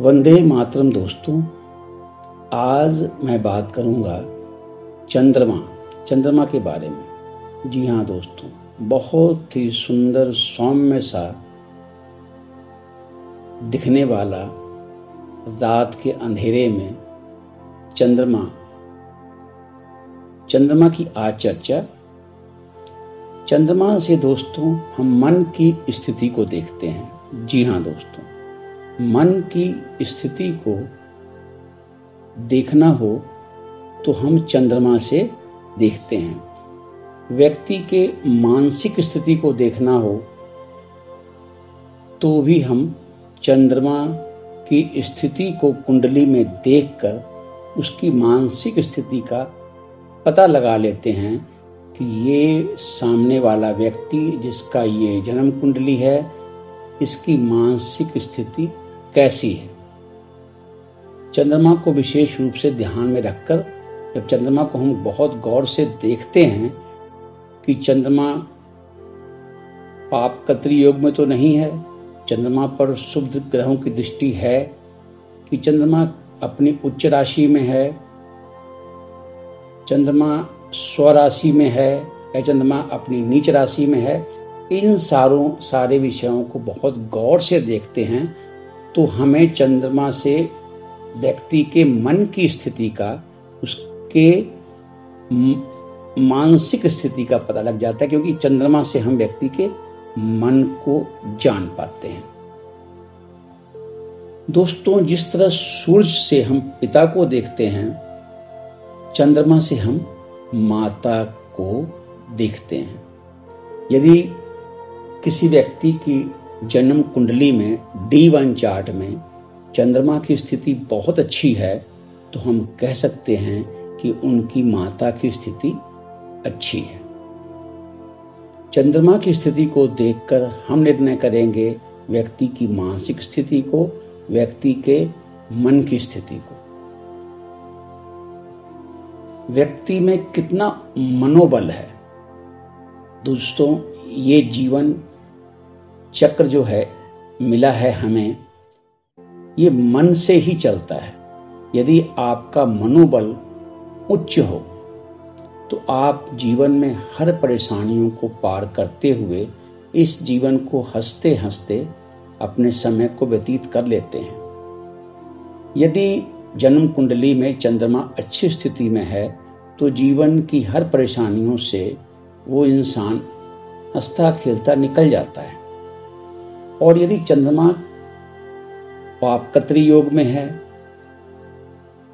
वंदे मातरम दोस्तों। आज मैं बात करूंगा चंद्रमा के बारे में। जी हाँ दोस्तों, बहुत ही सुंदर सौम्य सा दिखने वाला रात के अंधेरे में चंद्रमा की आज चर्चा। चंद्रमा से दोस्तों हम मन की स्थिति को देखते हैं। जी हाँ दोस्तों, मन की स्थिति को देखना हो तो हम चंद्रमा से देखते हैं। व्यक्ति के मानसिक स्थिति को देखना हो तो भी हम चंद्रमा की स्थिति को कुंडली में देखकर उसकी मानसिक स्थिति का पता लगा लेते हैं कि ये सामने वाला व्यक्ति जिसका ये जन्म कुंडली है, इसकी मानसिक स्थिति कैसी है। चंद्रमा को विशेष रूप से ध्यान में रखकर जब चंद्रमा को हम बहुत गौर से देखते हैं कि चंद्रमा पापकत्री योग में तो नहीं है, चंद्रमा पर शुभ ग्रहों की दृष्टि है, कि चंद्रमा अपनी उच्च राशि में है, चंद्रमा स्वराशि में है या चंद्रमा अपनी नीच राशि में है, इन सारे विषयों को बहुत गौर से देखते हैं तो हमें चंद्रमा से व्यक्ति के मन की स्थिति का, उसके मानसिक स्थिति का पता लग जाता है, क्योंकि चंद्रमा से हम व्यक्ति के मन को जान पाते हैं। दोस्तों, जिस तरह सूर्य से हम पिता को देखते हैं, चंद्रमा से हम माता को देखते हैं। यदि किसी व्यक्ति की जन्म कुंडली में D1 चार्ट में चंद्रमा की स्थिति बहुत अच्छी है तो हम कह सकते हैं कि उनकी माता की स्थिति अच्छी है। चंद्रमा की स्थिति को देखकर हम निर्णय करेंगे व्यक्ति की मानसिक स्थिति को, व्यक्ति के मन की स्थिति को। व्यक्ति में कितना मनोबल है। दोस्तों, ये जीवन चक्र जो है मिला है हमें, ये मन से ही चलता है। यदि आपका मनोबल उच्च हो तो आप जीवन में हर परेशानियों को पार करते हुए इस जीवन को हंसते हंसते अपने समय को व्यतीत कर लेते हैं। यदि जन्म कुंडली में चंद्रमा अच्छी स्थिति में है तो जीवन की हर परेशानियों से वो इंसान हंसता खेलता निकल जाता है। और यदि चंद्रमा पापकत्री योग में है,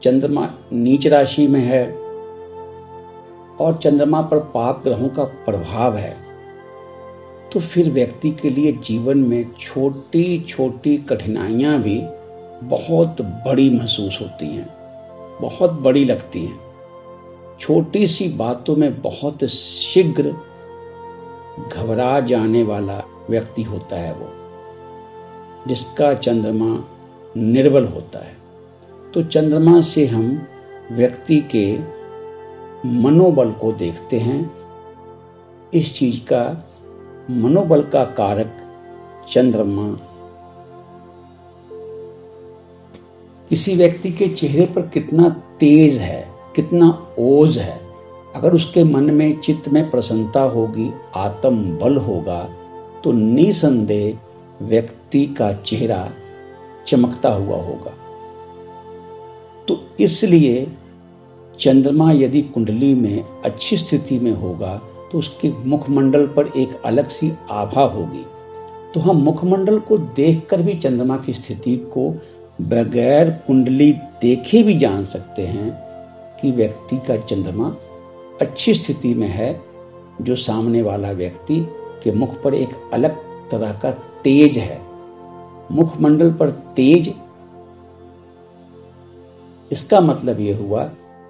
चंद्रमा नीच राशि में है और चंद्रमा पर पाप ग्रहों का प्रभाव है, तो फिर व्यक्ति के लिए जीवन में छोटी छोटी कठिनाइयां भी बहुत बड़ी महसूस होती हैं, बहुत बड़ी लगती हैं। छोटी सी बातों में बहुत शीघ्र घबरा जाने वाला व्यक्ति होता है वो, जिसका चंद्रमा निर्बल होता है। तो चंद्रमा से हम व्यक्ति के मनोबल को देखते हैं। इस चीज का मनोबल का कारक चंद्रमा किसी व्यक्ति के चेहरे पर कितना तेज है, कितना ओज है। अगर उसके मन में, चित्त में प्रसन्नता होगी, आत्म बल होगा, तो निसंदेह व्यक्ति का चेहरा चमकता हुआ होगा। तो इसलिए चंद्रमा यदि कुंडली में अच्छी स्थिति में होगा तो उसके मुखमंडल पर एक अलग सी आभा होगी। तो हम मुखमंडल को देखकर भी चंद्रमा की स्थिति को बगैर कुंडली देखे भी जान सकते हैं कि व्यक्ति का चंद्रमा अच्छी स्थिति में है। जो सामने वाला व्यक्ति के मुख पर एक अलग तरह का तेज है, मुखमंडल पर तेज, इसका मतलब यह हुआ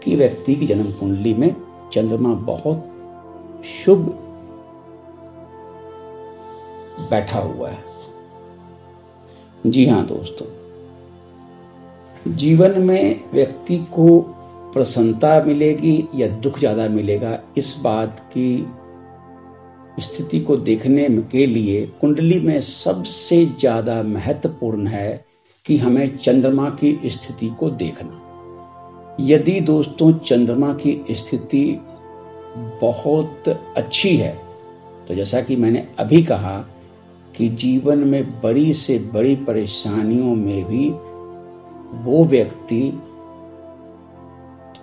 कि व्यक्ति की जन्म कुंडली में चंद्रमा बहुत शुभ बैठा हुआ है। जी हाँ दोस्तों, जीवन में व्यक्ति को प्रसन्नता मिलेगी या दुख ज्यादा मिलेगा, इस बात की स्थिति को देखने के लिए कुंडली में सबसे ज्यादा महत्वपूर्ण है कि हमें चंद्रमा की स्थिति को देखना। यदि दोस्तों चंद्रमा की स्थिति बहुत अच्छी है तो जैसा कि मैंने अभी कहा कि जीवन में बड़ी से बड़ी परेशानियों में भी वो व्यक्ति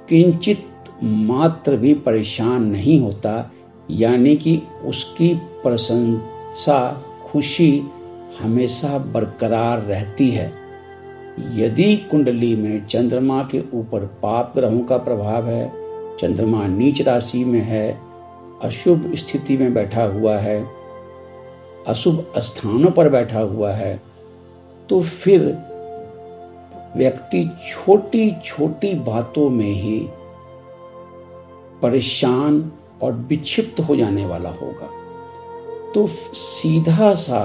किंचित मात्र भी परेशान नहीं होता, यानी कि उसकी प्रशंसा, खुशी हमेशा बरकरार रहती है। यदि कुंडली में चंद्रमा के ऊपर पाप ग्रहों का प्रभाव है, चंद्रमा नीच राशि में है, अशुभ स्थिति में बैठा हुआ है, अशुभ स्थानों पर बैठा हुआ है, तो फिर व्यक्ति छोटी छोटी बातों में ही परेशान और विक्षिप्त हो जाने वाला होगा। तो सीधा सा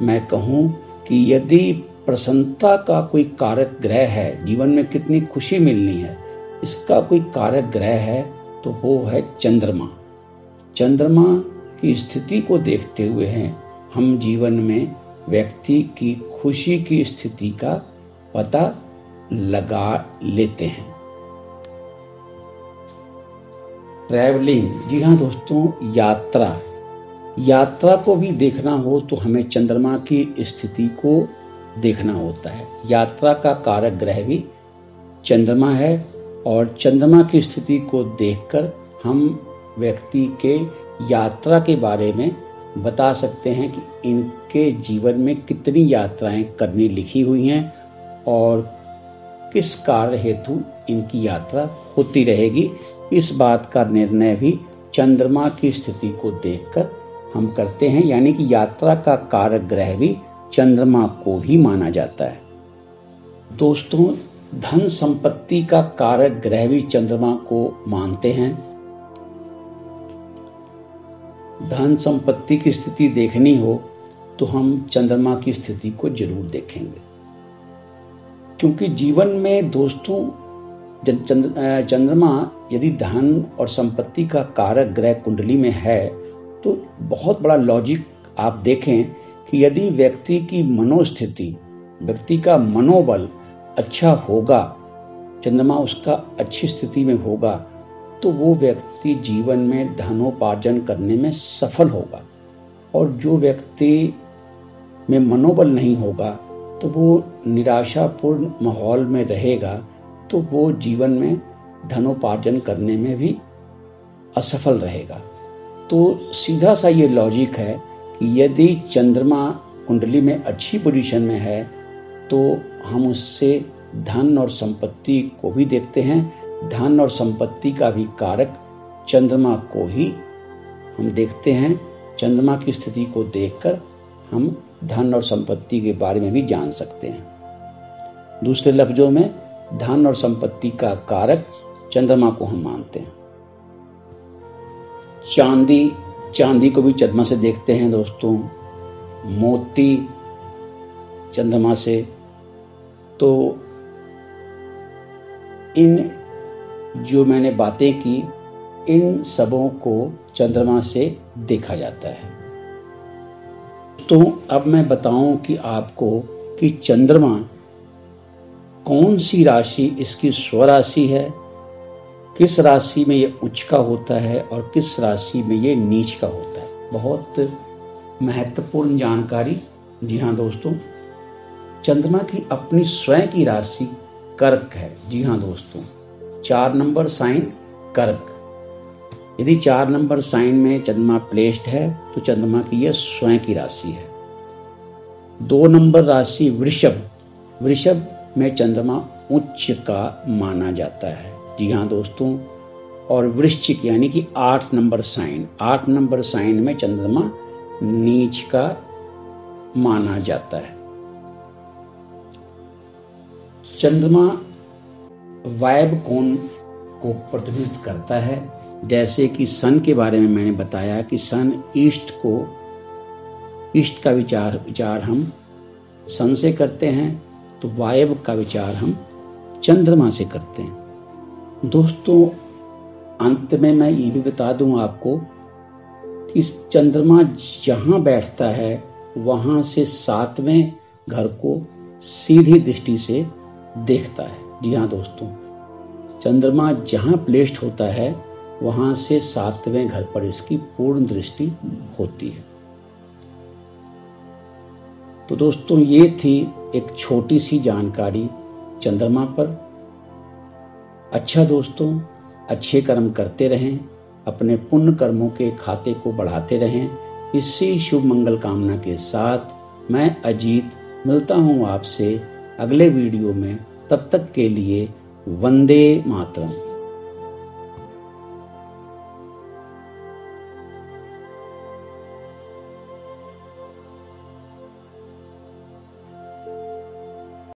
मैं कहूं कि यदि प्रसन्नता का कोई कारक ग्रह है, जीवन में कितनी खुशी मिलनी है, इसका कोई कारक ग्रह है तो वो है चंद्रमा। चंद्रमा की स्थिति को देखते हुए हैं हम जीवन में व्यक्ति की खुशी की स्थिति का पता लगा लेते हैं। ट्रैवलिंग, जी हाँ दोस्तों, यात्रा को भी देखना हो तो हमें चंद्रमा की स्थिति को देखना होता है। यात्रा का कारक ग्रह भी चंद्रमा है और चंद्रमा की स्थिति को देखकर हम व्यक्ति के यात्रा के बारे में बता सकते हैं कि इनके जीवन में कितनी यात्राएं करनी लिखी हुई हैं और किस कार्य हेतु इनकी यात्रा होती रहेगी। इस बात का निर्णय भी चंद्रमा की स्थिति को देखकर हम करते हैं, यानी कि यात्रा का कारक ग्रह भी चंद्रमा को ही माना जाता है। दोस्तों, धन संपत्ति का कारक ग्रह भी चंद्रमा को मानते हैं। धन संपत्ति की स्थिति देखनी हो तो हम चंद्रमा की स्थिति को जरूर देखेंगे, क्योंकि जीवन में दोस्तों चंद्रमा यदि धन और संपत्ति का कारक ग्रह कुंडली में है तो बहुत बड़ा लॉजिक आप देखें कि यदि व्यक्ति की मनोस्थिति, व्यक्ति का मनोबल अच्छा होगा, चंद्रमा उसका अच्छी स्थिति में होगा, तो वो व्यक्ति जीवन में धनोपार्जन करने में सफल होगा। और जो व्यक्ति में मनोबल नहीं होगा तो वो निराशापूर्ण माहौल में रहेगा, तो वो जीवन में धनोपार्जन करने में भी असफल रहेगा। तो सीधा सा ये लॉजिक है कि यदि चंद्रमा कुंडली में अच्छी पोजीशन में है तो हम उससे धन और संपत्ति को भी देखते हैं। धन और संपत्ति का भी कारक चंद्रमा को ही हम देखते हैं। चंद्रमा की स्थिति को देखकर हम धन और संपत्ति के बारे में भी जान सकते हैं। दूसरे लफ्जों में धन और संपत्ति का कारक चंद्रमा को हम मानते हैं। चांदी को भी चंद्रमा से देखते हैं दोस्तों, मोती चंद्रमा से। तो इन जो मैंने बातें की, इन सबों को चंद्रमा से देखा जाता है। तो अब मैं बताऊं कि आपको कि चंद्रमा कौन सी राशि इसकी स्वराशि है, किस राशि में ये उच्च का होता है और किस राशि में ये नीच का होता है। बहुत महत्वपूर्ण जानकारी। जी हाँ दोस्तों, चंद्रमा की अपनी स्वयं की राशि कर्क है। जी हाँ दोस्तों, 4 नंबर साइन कर्क। यदि 4 नंबर साइन में चंद्रमा प्लेस्ड है तो चंद्रमा की यह स्वयं की राशि है। 2 नंबर राशि वृषभ। वृषभ में चंद्रमा उच्च का माना जाता है। जी हाँ दोस्तों, और वृश्चिक यानी कि 8 नंबर साइन, 8 नंबर साइन में चंद्रमा नीच का माना जाता है। चंद्रमा वायव्य कोण को प्रतिनिधित्व करता है। जैसे कि सन के बारे में मैंने बताया कि सन ईस्ट का विचार हम सन से करते हैं, तो वायव्य का विचार हम चंद्रमा से करते हैं। दोस्तों, अंत में मैं ये भी बता दूं आपको कि चंद्रमा जहां बैठता है वहां से 7वें घर को सीधी दृष्टि से देखता है। जी हाँ दोस्तों, चंद्रमा जहां प्लेस्ड होता है वहां से 7वें घर पर इसकी पूर्ण दृष्टि होती है। तो दोस्तों, ये थी एक छोटी सी जानकारी चंद्रमा पर। अच्छा दोस्तों, अच्छे कर्म करते रहें, अपने पुण्य कर्मों के खाते को बढ़ाते रहें। इसी शुभ मंगल कामना के साथ मैं अजीत मिलता हूं आपसे अगले वीडियो में। तब तक के लिए वंदे मातरम।